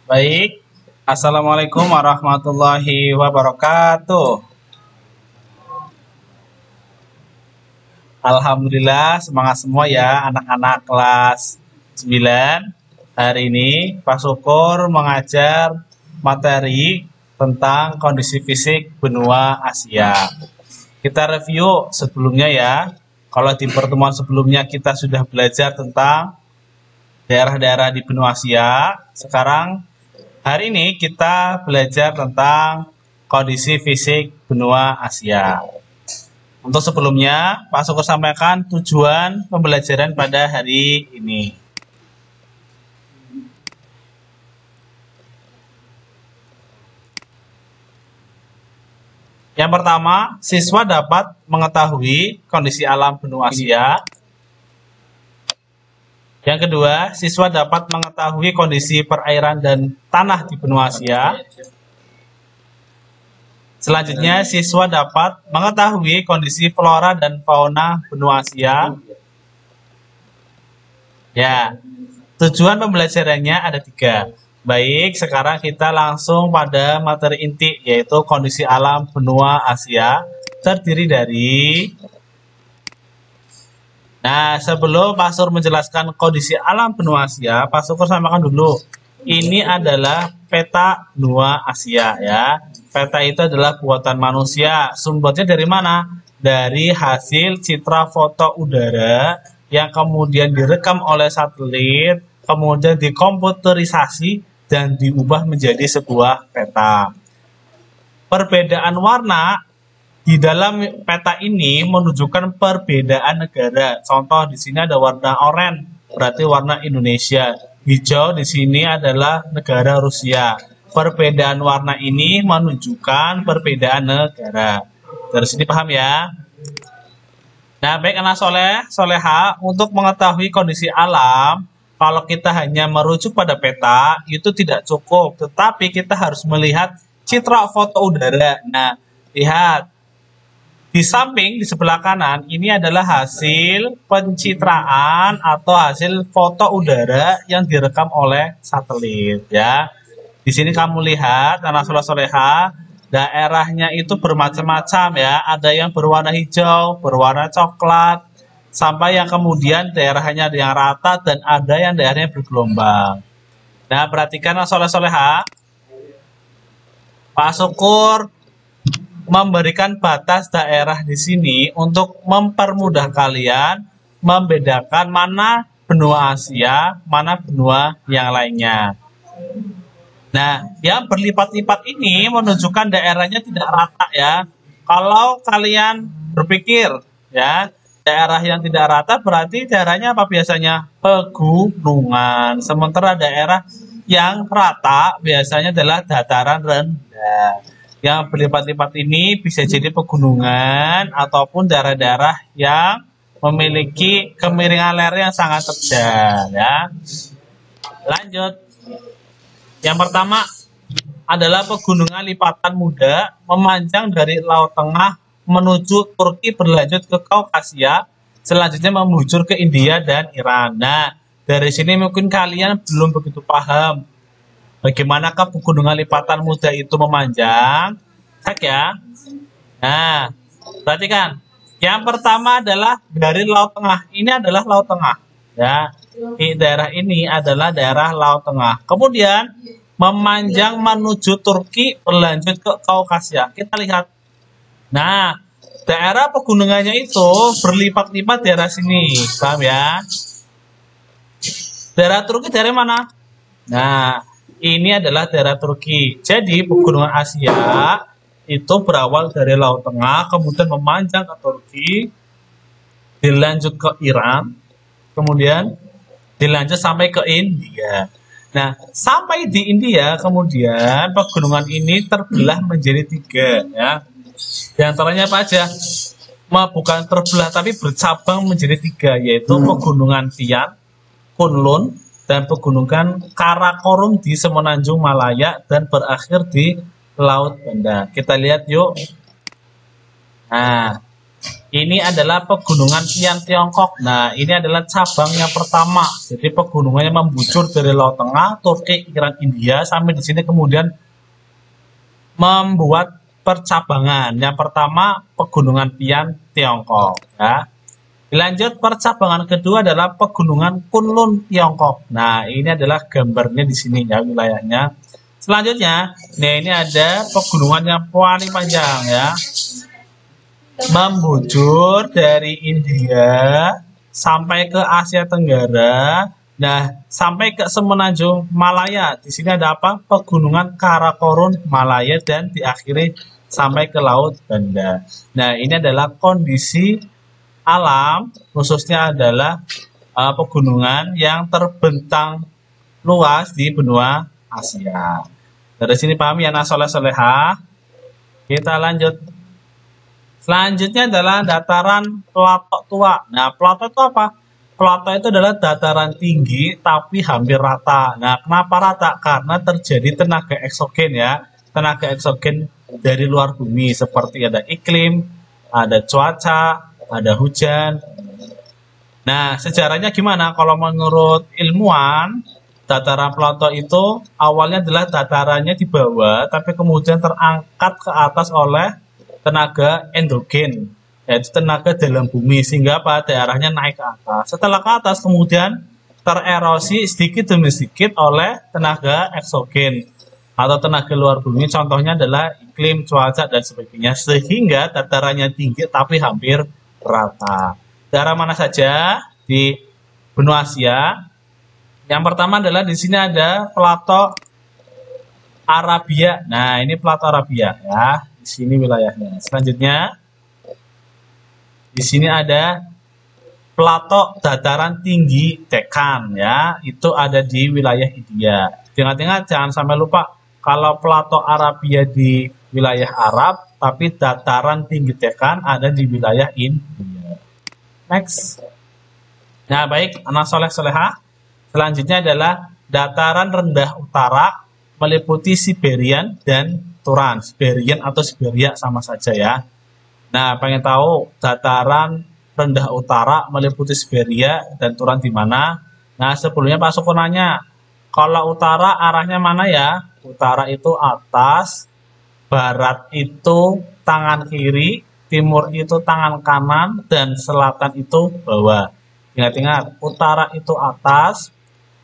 Baik, Assalamualaikum warahmatullahi wabarakatuh. Alhamdulillah, semangat semua ya anak-anak kelas 9. Hari ini Pak Syukur mengajar materi tentang kondisi fisik benua Asia. Kita review sebelumnya ya. Kalau di pertemuan sebelumnya kita sudah belajar tentang daerah-daerah di benua Asia, sekarang hari ini kita belajar tentang kondisi fisik benua Asia. Untuk sebelumnya, Pak Syukur sampaikan tujuan pembelajaran pada hari ini. Yang pertama, siswa dapat mengetahui kondisi alam benua Asia. Yang kedua, siswa dapat mengetahui kondisi perairan dan tanah di benua Asia. Selanjutnya, siswa dapat mengetahui kondisi flora dan fauna benua Asia. Ya, tujuan pembelajarannya ada 3. Baik, sekarang kita langsung pada materi inti, yaitu kondisi alam benua Asia. Terdiri dari... Nah, sebelum Pak Sur menjelaskan kondisi alam benua Asia, Pak Syukur sampaikan dulu. Ini adalah peta benua Asia ya. Peta itu adalah buatan manusia. Sumbernya dari mana? Dari hasil citra foto udara yang kemudian direkam oleh satelit, kemudian dikomputerisasi dan diubah menjadi sebuah peta. Perbedaan warna di dalam peta ini menunjukkan perbedaan negara. Contoh di sini ada warna oranye, berarti warna Indonesia. Hijau di sini adalah negara Rusia. Perbedaan warna ini menunjukkan perbedaan negara. Dari sini paham ya? Nah, baik anak soleh, soleha, untuk mengetahui kondisi alam, kalau kita hanya merujuk pada peta, itu tidak cukup. Tetapi kita harus melihat citra foto udara. Nah, lihat. Di samping, di sebelah kanan, ini adalah hasil pencitraan atau hasil foto udara yang direkam oleh satelit. Ya, di sini kamu lihat, anak soleha, daerahnya itu bermacam-macam ya. Ada yang berwarna hijau, berwarna coklat, sampai yang kemudian daerahnya ada yang rata dan ada yang daerahnya bergelombang. Nah, perhatikan anak soleha, Pak Syukur memberikan batas daerah di sini untuk mempermudah kalian membedakan mana benua Asia, mana benua yang lainnya. Nah, yang berlipat-lipat ini menunjukkan daerahnya tidak rata ya. Kalau kalian berpikir ya, daerah yang tidak rata berarti daerahnya apa biasanya? Pegunungan. Sementara daerah yang rata biasanya adalah dataran rendah. Yang berlipat-lipat ini bisa jadi pegunungan ataupun daerah-daerah yang memiliki kemiringan lereng yang sangat terjal ya. Lanjut. Yang pertama adalah pegunungan lipatan muda memanjang dari Laut Tengah menuju Turki berlanjut ke Kaukasia, selanjutnya membujur ke India dan Iran. Nah, dari sini mungkin kalian belum begitu paham bagaimanakah pegunungan lipatan muda itu memanjang? Cek ya. Nah, perhatikan. Yang pertama adalah dari Laut Tengah. Ini adalah Laut Tengah. Ya, di daerah ini adalah daerah Laut Tengah. Kemudian memanjang menuju Turki berlanjut ke Kaukasia. Kita lihat. Nah, daerah pegunungannya itu berlipat-lipat daerah sini. Paham ya? Daerah Turki dari mana? Nah, ini adalah daerah Turki. Jadi pegunungan Asia itu berawal dari Laut Tengah, kemudian memanjang ke Turki, dilanjut ke Iran, kemudian dilanjut sampai ke India. Nah, sampai di India, kemudian pegunungan ini terbelah menjadi 3. Ya. Di antaranya apa aja? Bukan terbelah, tapi bercabang menjadi 3, yaitu pegunungan Tian, Kunlun, dan pegunungan Karakorum di Semenanjung Malaya dan berakhir di Laut Banda. Kita lihat yuk. Nah, Ini adalah pegunungan Tian Tiongkok. Nah, ini adalah cabang yang pertama. Jadi pegunungannya membucur dari Laut Tengah, Turki, Iran, India sampai di sini kemudian membuat percabangan. Yang pertama pegunungan Tian Tiongkok. Ya. Dilanjut percabangan kedua adalah pegunungan Kunlun Tiongkok. Nah, ini adalah gambarnya di sini ya wilayahnya. Selanjutnya, nah ini ada pegunungan yang paling panjang ya. Membujur dari India sampai ke Asia Tenggara, nah sampai ke semenanjung Malaya. Di sini ada apa? Pegunungan Karakorum Malaya dan diakhiri sampai ke Laut Banda. Nah ini adalah kondisi alam, khususnya adalah pegunungan yang terbentang luas di benua Asia. Dari sini paham ya, nah soleh-solehah. Kita lanjut. Selanjutnya adalah dataran plato tua. Nah, plato itu apa? Plato itu adalah dataran tinggi tapi hampir rata. Nah, kenapa rata? Karena terjadi tenaga eksogen ya. Tenaga eksogen dari luar bumi seperti ada iklim, ada cuaca, ada hujan. Nah, sejarahnya gimana? Kalau menurut ilmuwan, dataran plato itu awalnya adalah datarannya di bawah tapi kemudian terangkat ke atas oleh tenaga endogen, yaitu tenaga dalam bumi, sehingga pada daerahnya naik ke atas. Setelah ke atas kemudian tererosi sedikit demi sedikit oleh tenaga eksogen atau tenaga luar bumi, contohnya adalah iklim, cuaca, dan sebagainya, sehingga datarannya tinggi tapi hampir rata. Daerah mana saja di benua Asia? Yang pertama adalah di sini ada plato Arabia. Nah, ini plato Arabia ya. Di sini wilayahnya. Selanjutnya di sini ada plato dataran tinggi Deccan ya, itu ada di wilayah India. Ingat-ingat jangan sampai lupa kalau plato Arabia di wilayah Arab, tapi dataran tinggi Deccan ada di wilayah India. Next. Nah, baik, anak soleh-solehah. Selanjutnya adalah dataran rendah utara meliputi Siberian dan Turan. Siberian atau Siberia sama saja ya. Nah, pengen tahu dataran rendah utara meliputi Siberia dan Turan di mana? Nah, sebelumnya Pak Suko nanya, kalau utara arahnya mana ya? Utara itu atas, barat itu tangan kiri, timur itu tangan kanan, dan selatan itu bawah. Ingat-ingat, utara itu atas,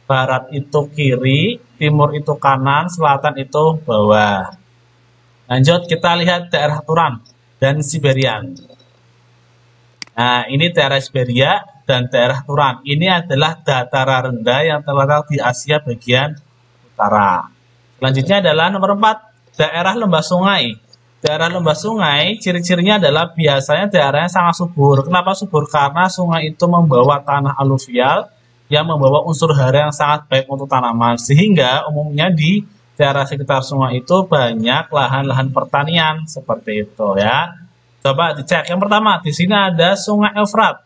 barat itu kiri, timur itu kanan, selatan itu bawah. Lanjut kita lihat daerah Turan dan Siberian. Nah, ini daerah Siberia dan daerah Turan. Ini adalah dataran rendah yang terletak di Asia bagian utara. Selanjutnya adalah nomor 4, daerah lembah sungai. Daerah lembah sungai, ciri-cirinya adalah biasanya daerahnya sangat subur. Kenapa subur? Karena sungai itu membawa tanah aluvial yang membawa unsur hara yang sangat baik untuk tanaman. Sehingga umumnya di daerah sekitar sungai itu banyak lahan-lahan pertanian seperti itu ya. Coba dicek. Yang pertama, di sini ada Sungai Efrat.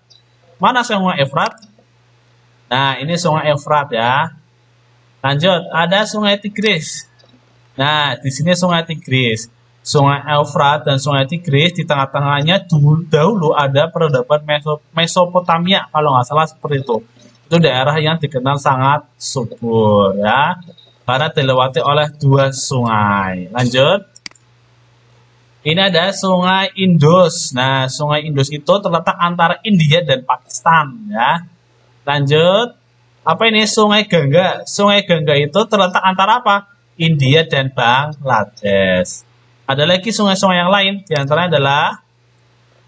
Mana Sungai Efrat? Nah, ini Sungai Efrat ya. Lanjut, ada Sungai Tigris. Nah, di sini Sungai Tigris. Sungai Efrat dan Sungai Tigris, di tengah-tengahnya dahulu ada peradaban Mesopotamia, kalau nggak salah seperti itu. Itu daerah yang dikenal sangat subur ya, karena dilewati oleh 2 sungai. Lanjut. Ini ada Sungai Indus. Nah, Sungai Indus itu terletak antara India dan Pakistan ya. Lanjut. Apa ini? Sungai Gangga. Sungai Gangga itu terletak antara apa? India dan Bangladesh. Ada lagi sungai-sungai yang lain. Di antaranya adalah,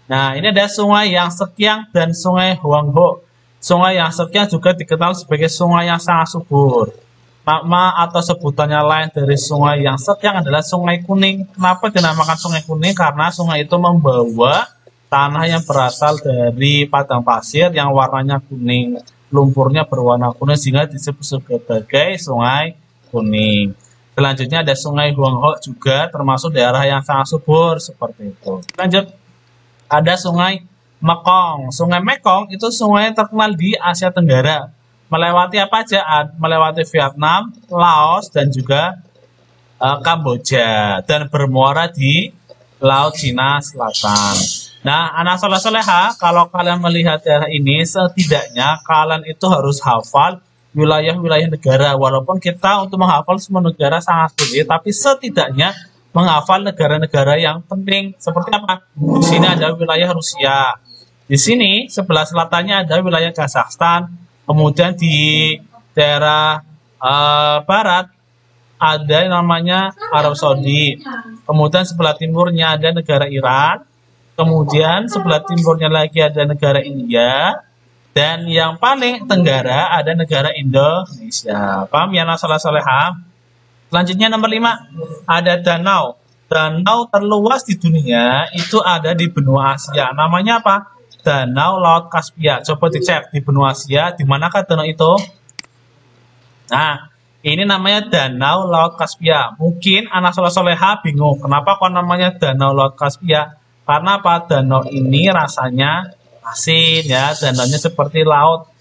nah ini ada Sungai Yang Sekiang dan Sungai Huangho. Sungai Yang Sekiang juga dikenal sebagai sungai yang sangat subur. Nama atau sebutannya lain dari Sungai Yang Sekiang adalah Sungai Kuning. Kenapa dinamakan Sungai Kuning? Karena sungai itu membawa tanah yang berasal dari padang pasir yang warnanya kuning, lumpurnya berwarna kuning, sehingga disebut sebagai Sungai Kuning. Selanjutnya ada Sungai Huangho juga, termasuk daerah yang sangat subur seperti itu. Lanjut, ada Sungai Mekong. Sungai Mekong itu sungai yang terkenal di Asia Tenggara. Melewati apa aja? Melewati Vietnam, Laos, dan juga Kamboja. Dan bermuara di Laut Cina Selatan. Nah, anak soleh soleha, kalau kalian melihat daerah ini, setidaknya kalian itu harus hafal wilayah-wilayah negara. Walaupun kita untuk menghafal semua negara sangat sulit, tapi setidaknya menghafal negara-negara yang penting. Seperti apa? Di sini ada wilayah Rusia. Di sini sebelah selatannya ada wilayah Kazakhstan. Kemudian di daerah barat ada yang namanya Arab Saudi. Kemudian sebelah timurnya ada negara Iran. Kemudian sebelah timurnya lagi ada negara India. Dan yang paling tenggara ada negara Indonesia. Paham ya, anak soleh-soleha? Selanjutnya nomor 5, ada danau. Danau terluas di dunia itu ada di benua Asia. Namanya apa? Danau Laut Kaspia. Coba dicek di benua Asia, di manakah danau itu? Nah, ini namanya Danau Laut Kaspia. Mungkin anak soleh-soleha bingung, kenapa kok namanya Danau Laut Kaspia? Karena apa? Danau ini rasanya asin ya, danaunya seperti laut.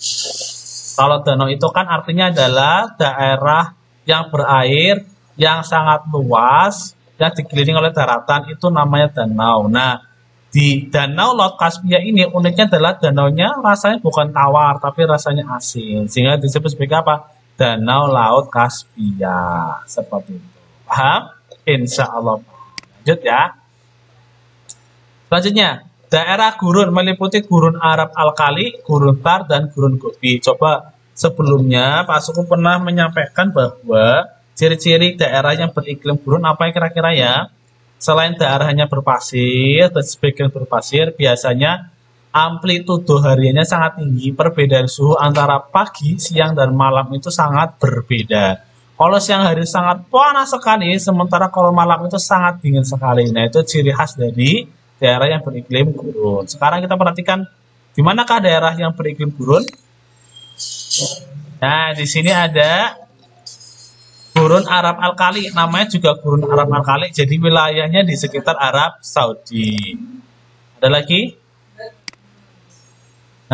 Kalau danau itu kan artinya adalah daerah yang berair, yang sangat luas, yang dikelilingi oleh daratan, itu namanya danau. Nah, di Danau Laut Kaspia ini uniknya adalah danaunya rasanya bukan tawar, tapi rasanya asin. Sehingga disebut sebagai apa? Danau Laut Kaspia. Seperti itu. Paham? Insya Allah. Lanjut ya. Selanjutnya, daerah gurun meliputi gurun Arab Alkali, gurun Thar, dan gurun Gobi. Coba sebelumnya Pak Suku pernah menyampaikan bahwa ciri-ciri daerah yang beriklim gurun apa yang kira-kira ya? Selain daerahnya berpasir dan sebagian berpasir, biasanya amplitudo hariannya sangat tinggi. Perbedaan suhu antara pagi, siang, dan malam itu sangat berbeda. Kalau siang hari sangat panas sekali, sementara kalau malam itu sangat dingin sekali. Nah, itu ciri khas dari daerah yang beriklim gurun. Sekarang kita perhatikan di manakah daerah yang beriklim gurun. Nah, di sini ada gurun Arab Alkali, namanya juga gurun Arab Alkali. Jadi wilayahnya di sekitar Arab Saudi. Ada lagi?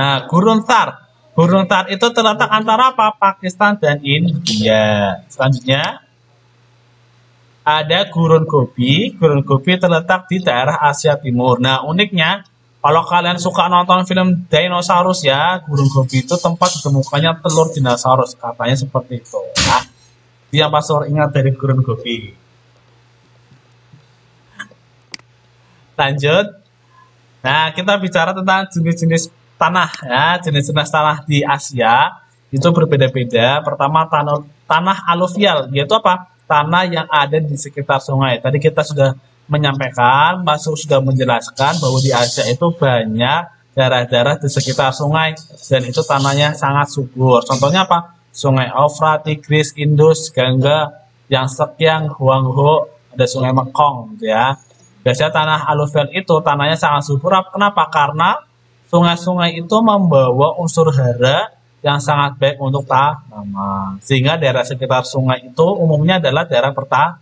Nah, gurun Thar. Gurun Thar itu terletak antara apa? Pakistan dan India. Selanjutnya ada gurun Gobi. Gurun Gobi terletak di daerah Asia Timur. Nah, uniknya, kalau kalian suka nonton film dinosaurus ya, gurun Gobi itu tempat ditemukannya telur dinosaurus. Katanya seperti itu. Nah, yang pastor ingat dari gurun Gobi. Lanjut. Nah, kita bicara tentang jenis-jenis tanah ya. Jenis-jenis tanah di Asia itu berbeda-beda. Pertama, tanah aluvial, yaitu apa? Tanah yang ada di sekitar sungai. Tadi kita sudah menyampaikan, Masuk sudah menjelaskan bahwa di Asia itu banyak daerah-daerah di sekitar sungai dan itu tanahnya sangat subur. Contohnya apa? Sungai Eufrat, Tigris, Indus, Gangga, Yangtze, Huanghe, ada Sungai Mekong gitu ya. Biasanya tanah aluvial itu tanahnya sangat subur. Kenapa? Karena sungai-sungai itu membawa unsur hara yang sangat baik untuk tanaman. Sehingga daerah sekitar sungai itu umumnya adalah daerah pertanian.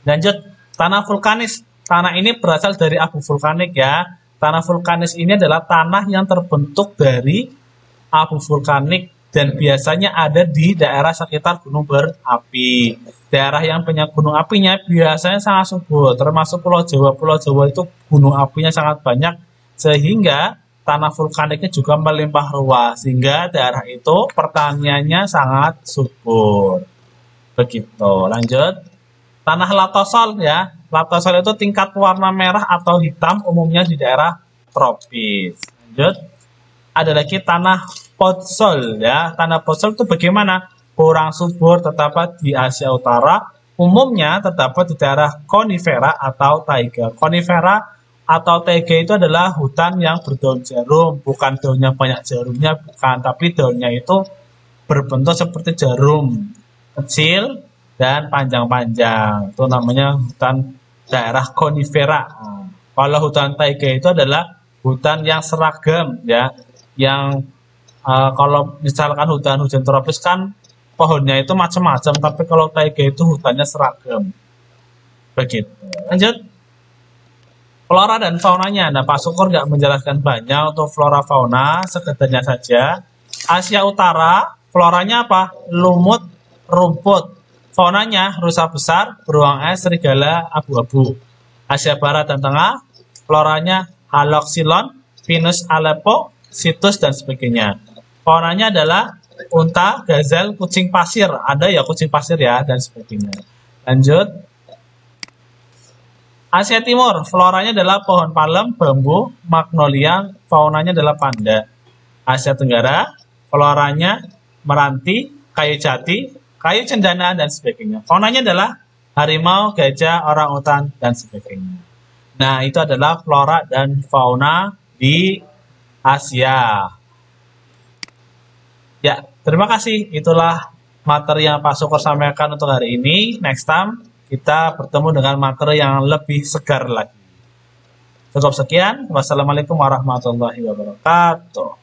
Lanjut, tanah vulkanis. Tanah ini berasal dari abu vulkanik ya. Tanah vulkanis ini adalah tanah yang terbentuk dari abu vulkanik dan biasanya ada di daerah sekitar gunung berapi. Daerah yang punya gunung apinya biasanya sangat subur, termasuk Pulau Jawa. Pulau Jawa itu gunung apinya sangat banyak sehingga tanah vulkaniknya juga melimpah ruah, sehingga daerah itu pertaniannya sangat subur. Begitu. Lanjut. Tanah latosol ya. Latosol itu tingkat warna merah atau hitam, umumnya di daerah tropis. Lanjut. Ada lagi tanah potsol ya. Tanah potsol itu bagaimana? Kurang subur, terdapat di Asia Utara. Umumnya terdapat di daerah konifera atau taiga. Konifera atau taiga itu adalah hutan yang berdaun jarum, bukan daunnya banyak jarumnya, bukan, tapi daunnya itu berbentuk seperti jarum, kecil dan panjang-panjang. Itu namanya hutan daerah konifera. Nah, kalau hutan taiga itu adalah hutan yang seragam ya, yang kalau misalkan hutan tropis kan pohonnya itu macam-macam, tapi kalau taiga itu hutannya seragam. Begitu. Lanjut. Flora dan faunanya. Nah, Pak Syukur nggak menjelaskan banyak untuk flora fauna, sekedarnya saja. Asia Utara, floranya apa? Lumut, rumput. Faunanya rusa besar, beruang es, serigala, abu-abu. Asia Barat dan Tengah, Floranya Haloxylon, Pinus Aleppo, Citrus, dan sebagainya. Faunanya adalah unta, gazel, kucing pasir. Ada ya kucing pasir ya, dan sebagainya. Lanjut. Asia Timur, floranya adalah pohon palem, bambu, magnolia. Faunanya adalah panda. Asia Tenggara, floranya meranti, kayu jati, kayu cendana, dan sebagainya. Faunanya adalah harimau, gajah, orangutan, dan sebagainya. Nah, itu adalah flora dan fauna di Asia. Ya, terima kasih. Itulah materi yang Pak Syukur sampaikan untuk hari ini. Next time, kita bertemu dengan materi yang lebih segar lagi. Cukup sekian. Wassalamualaikum warahmatullahi wabarakatuh.